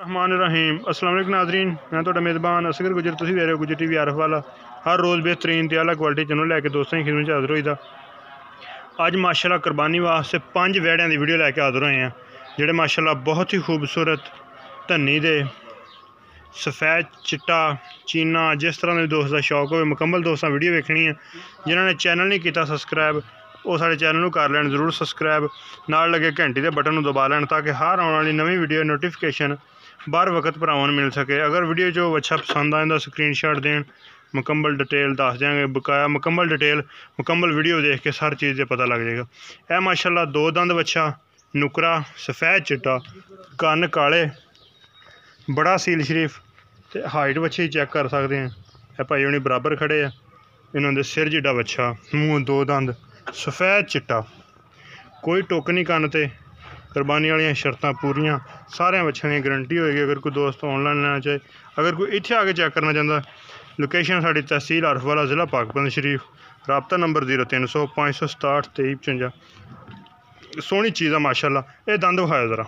रहमान रहीम अस्सलाम वालेकुम नाज़रीन, मैं तो मेज़बान असगर गुजर तुसी वे रहे हो गुजर टीवी आरफ वाला। हर रोज़ बेहतरीन ते आला क्वालिटी चैनल लैके दोस्तों की खिदमत हाज़र होई दा। अज माशाल्लाह कुरबानी वास्ते 5 वैड़ियां दी वीडियो लैके हाज़र होए हैं जेह्ड़े माशाल्लाह बहुत ही खूबसूरत धन्नी दे सफ़ैद चिट्टा चीना जिस तरह के दोस्त का शौक हो मुकम्मल दोस्तों वीडियो वेखनी है। जिन्होंने चैनल नहीं किया सब्सक्राइब वो सारे चैनल कर लैन जरूर सब्सक्राइब, नाल लगे घंटी के बटन को दबा लैन ताकि हर आने वाली नवी वीडियो नोटिफिकेशन बार वक्त भरावां मिल सके। अगर वीडियो जो अच्छा पसंद आए स्क्रीनशॉट दें, मुकम्मल डिटेल दस देंगे बकाया मुकम्मल डिटेल मुकम्मल वीडियो देख के हर चीज़ से पता लग जाएगा। यह माशाल्लाह 2 दंद बच्चा नुकरा सफ़ैद चिट्टा कन्न काले बड़ा सील शरीफ तो हाइट बच्चे चेक कर सकते हैं। यह भाई उन्हें बराबर खड़े हैं। इन्होंने सिर जिड्डा बच्चा मूँह 2 दंद सफ़ैद चिट्टा कोई टुक नहीं कन्न ते कुरबानी वाली शर्तां पूरियां सारे बच्चों की गारंटी होएगी। अगर कोई दोस्त ऑनलाइन लेना चाहे, अगर कोई इत्थे आके चेक करना चाहता, लोकेशन साड़ी तहसील आरफ वाला ज़िला पाकपंद शरीफ, राबता नंबर 0300 567 2355। सोहनी चीज़ है माशाल्लाह। ये दंद विखाया ज़रा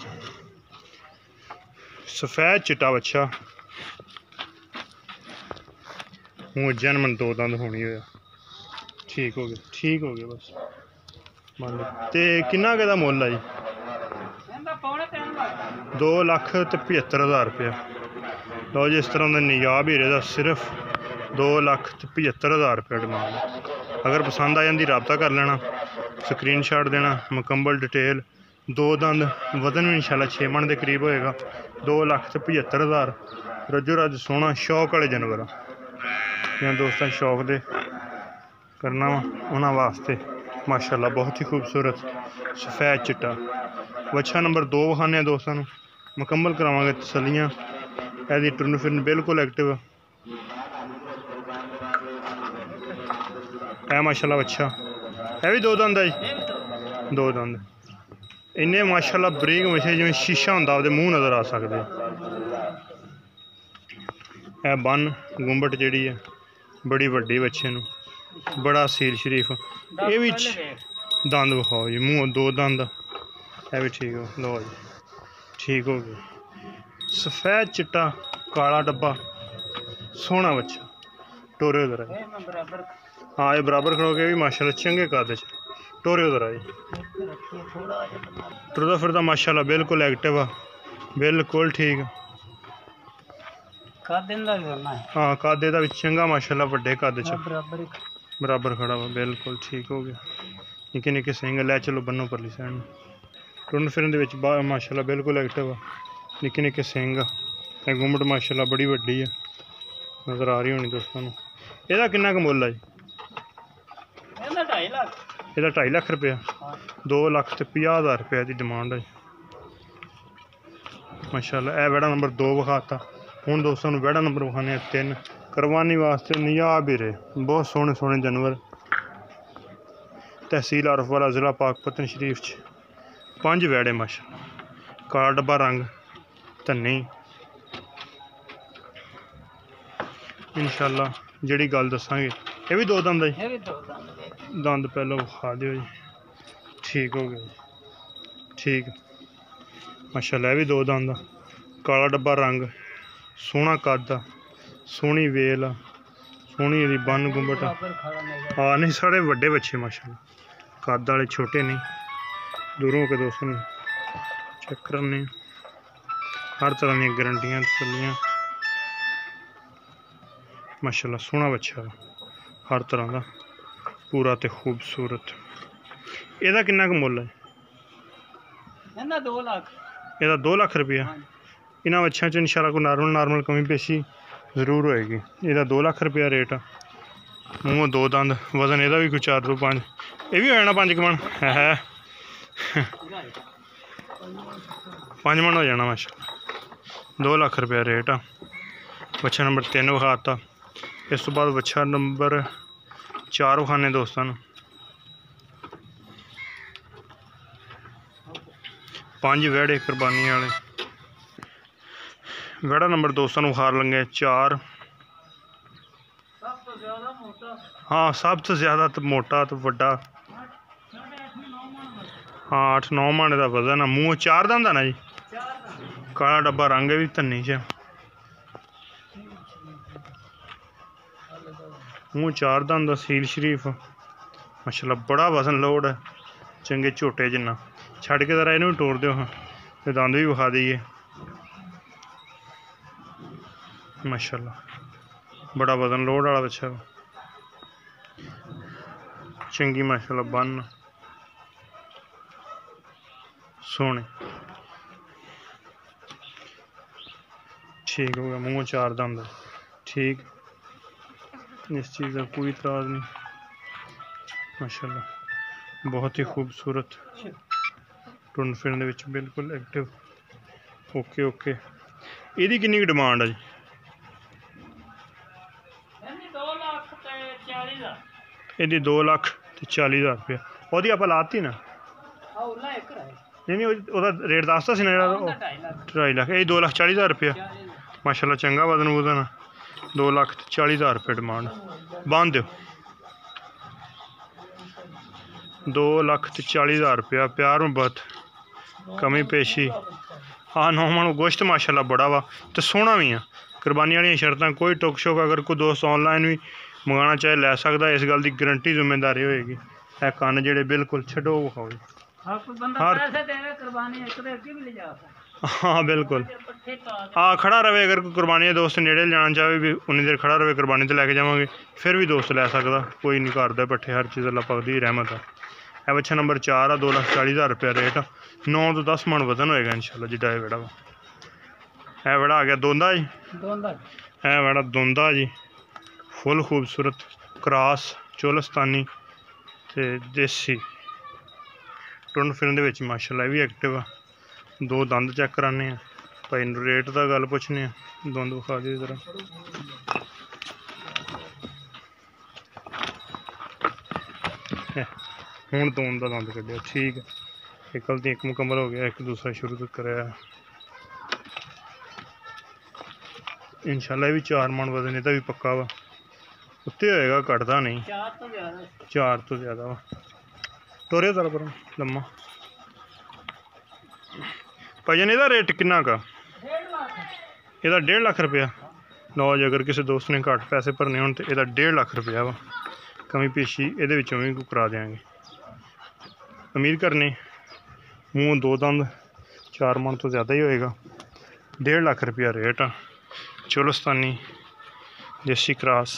सफ़ैद चिट्टा बच्चा हूँ जन्मन 2 दंद होनी हो ठीक हो गया बस मान लो। तो किन्ना के मुल है जी? 2,75,000 रुपया। लो जी इस तरह का निजाब हीरे का सिर्फ 2,75,000 रुपया डिमांड है। अगर पसंद आ जाती रबता कर लेना, स्क्रीनशॉट देना, मुकम्मल डिटेल। 2 दंद वजन भी इंशाल्लाह 6 मन के करीब होएगा। 2,75,000 रजो रज सोहना शौक वाले जानवर जिन्हें दोस्तों शौक दे करना वा उन्होंने वास्ते माशाल्लाह बहुत ही खूबसूरत सफ़ैद चिट्टा बच्चा नंबर 2 विखाने दोस्तों मुकम्मल करावांगे तसलियाँ। यदि टुरन फिरन बिल्कुल एक्टिव है माशाल्लाह बच्चा। है भी 2 दंद है जी, 2 दंद इन्ने माशाल्लाह बरीक बच्चे जिवें शीशा होंदा ओहदे मूँह नज़र आ सकते। है बन गुंबट जिहड़ी है बड़ी वड्डी बच्चे नूं बड़ा सील शरीफ। ये भी दंद विखाओ जी, मूँह 2 दंद है भी ठीक हो। लो जी ठीक हो गया सफ़ैद चिट्टा काला डब्बा सोहना बच्चा टोरे उधर है। हाँ ये बराबर खड़ोगे भी माशाल्लाह चंगे कद टोरे उधर है। टुरदा फिरदा माशाल्लाह बिल्कुल एक्टिव है, बिल्कुल ठीक। हाँ कद भी चंगा माशाल्लाह वड्डे कद च बराबर खड़ा वा बिल्कुल ठीक हो गया। निक्के निक्के सिंग लै चलो बनो परली साइड टुरन फिरन माशाल्लाह बिल्कुल एक्टिव है। निक्के निक्के सिंग गुंबट माशाल्लाह बड़ी वड्डी है नज़र आ रही होनी दोस्तों। ਇਹਦਾ किन्ना क मुल है जी? ਇਹਦਾ 2.5 लाख रुपया। 2,50,000 रुपये की डिमांड है माशाल्लाह। यह वेड़ा नंबर 2 विखाता। हूँ दोस्तों वेड़ा नंबर विखाने 3 कुरबानी वास्ते निजाब ही रहे बहुत सोहने सोहने जानवर। तहसील आरफ वाला ज़िला पाकपतन शरीफ 5 वैड़े माशाल्लाह। काला डब्बा रंग धन्नी इंशाल्लाह जिहड़ी गल दसांगे। ये भी 2 दंद है जी, दंद पहले विखा दिओ जी ठीक हो गया ठीक माशाल्लाह। यह भी 2 दंद काला डब्बा रंग सोहना कद सोहनी वेल सोहनी यदि बन गुंबट। हाँ नहीं साढ़े वड्डे बच्चे माशाल्लाह कद वाले छोटे नहीं। दूरों के दोस्तों चेक करने हर तरह दी गारंटियां तसलियां माशाल्लाह। सोहना बच्चा हर तरह का पूरा तो खूबसूरत। ਇਹਦਾ किन्ना क मुल है? ਇਹਦਾ 2 लाख। ਇਹਦਾ 2 लाख रुपया। इन्होंने बच्चों च इंशाल्लाह कोई नॉर्मल कमी पेशी जरूर होएगी। ਇਹਦਾ 2 लाख रुपया रेट है। मूँह 2 दंद वजन ਇਹਦਾ भी कोई 4 ਤੋਂ 5 ये भी हो जाना 5 मन है 5 मन हो जाना माशाल्लाह। 2 लाख रुपया रेट आ। बच्चा नंबर 3 विखाता। इस तो बाद बच्चा नंबर 4 विखाने दोस्तों 5 वैड़े कुरबानी वाले। वैड़ा नंबर दोस्तों विखा लगे 4। हाँ सब तो ज़्यादा तो मोटा तो वड्डा। हाँ 8-9 मन का वजन है। मूँह 4 दंद है ना जी? काला डब्बा रंग है भी धन्नी च मूँह चार दंद सील शरीफ माशाल्लाह बड़ा वजन लोड है चंगे झोटे जिन्ना छड़ के जरा इन्हू भी टोर दो हाँ ते दंद भी विखा दईए माशाल्लाह बड़ा वजन लोड वाला बच्चा चंगी माशाल्लाह बन सोने ठीक हो गया मूँह चार दंद ठीक इस चीज़ का कोई इतराज़ नहीं माशाल्लाह बहुत ही खूबसूरत टुन फिरन दे विच बिल्कुल एक्टिव ओके ओके इहदी किन्नी की डिमांड है जी इहदी 2,40,000 रुपया ओहदी आपां लाती ना नहीं ओहदा रेट दसदा सी ना जेहड़ा 2.5 लाख ये 2,40,000 रुपया माशाल्लाह चंगा वजन वुजन 2,40,000 रुपये डिमांड बांध दो 2,40,000 रुपया प्यार मुहब्बत कमी पेशी हाँ नौ मन गोश्त माशाल्लाह बड़ा वा तो सोहना भी है कुरबानी वाली शर्तां कोई टोक शोक अगर कोई दोस्त ऑनलाइन भी मंगाना चाहे लै सकदा इस गल की गारंटी जिम्मेदारी होएगी है कन्न जेहड़े बिल्कुल छड्डो विखाओ हाँ बिल्कुल हाँ खड़ा रहे अगर कोई कुरबानी दोस्त नेड़े जाना चाहे भी उन्नी देर खड़ा रहे कुरबानी तो लैके जावांगे फिर भी दोस्त लै सकदा कोई नहीं करदा पट्ठे हर चीज़ अल्लाह पाक दी रहमत है बच्चा नंबर 4 आ 2,40,000 रुपया रेट 9 तो 10 मन वजन होएगा इंशाल्लाह जिड्डा है बेड़ा है बेड़ा आ गया दोंदा जी है बेड़ा दोंदा जी फुल खूबसूरत क्रॉस चोलस्तानी ते देसी टुन फिरन दे विच माशाल्लाह भी एक्टिव आ दो दंद चेक कराने भाई रेट का गल पुछने दंद विखा दिओ जरा हूँ दोन का दंद कढ़िया ठीक है एक गलती एक मुकम्मल हो गया एक दूसरा शुरू तो कराया इंशाल्लाह भी 4 मन वजन इसका भी पक्का वा उत्ते होएगा घटदा नहीं 4 तो ज़्यादा वा टोरे जरा पर लम्मा भाईजान ਇਹਦਾ रेट किन्ना का ਇਹਦਾ 1.5 लाख रुपया लो जी अगर किसी दोस्त ने घट पैसे भरने हो तो ਇਹਦਾ 1.5 लाख रुपया वा कमी पेशी ਇਹਦੇ ਵਿੱਚੋਂ भी करा देंगे उम्मीद करने मूँह 2 दंद 4 मन तो ज़्यादा ही होएगा 1.5 लाख रुपया रेट आ चोलस्तानी देसी क्रॉस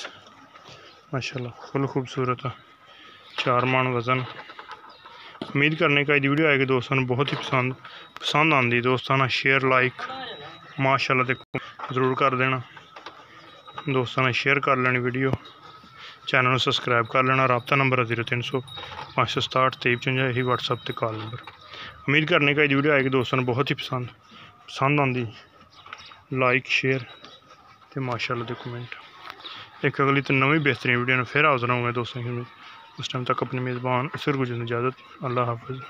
माशाल्लाह फुल खूबसूरत 4 मन वजन उम्मीद करने का वीडियो आएगी दोस्तों बहुत ही पसंद आती दोस्तों शेयर लाइक माशाल्लाह देखो ज़रूर कर देना दोस्तों शेयर कर लेनी वीडियो चैनल को सबसक्राइब कर लेना रबता नंबर 0300 567 2355 यही व्हाट्सएप ते कॉल नंबर उम्मीद करने का वीडियो आएगी दोस्तों बहुत ही पसंद आती लाइक शेयर तो माशाल्लाह दे कमेंट एक अगली तो नवी बेहतरीन वीडियो फिर हाजिर होंगे दोस्तों उस टाइम तक अपनी मेज़बान असगर गुजर इजाज़त अल्लाह हाफिज़।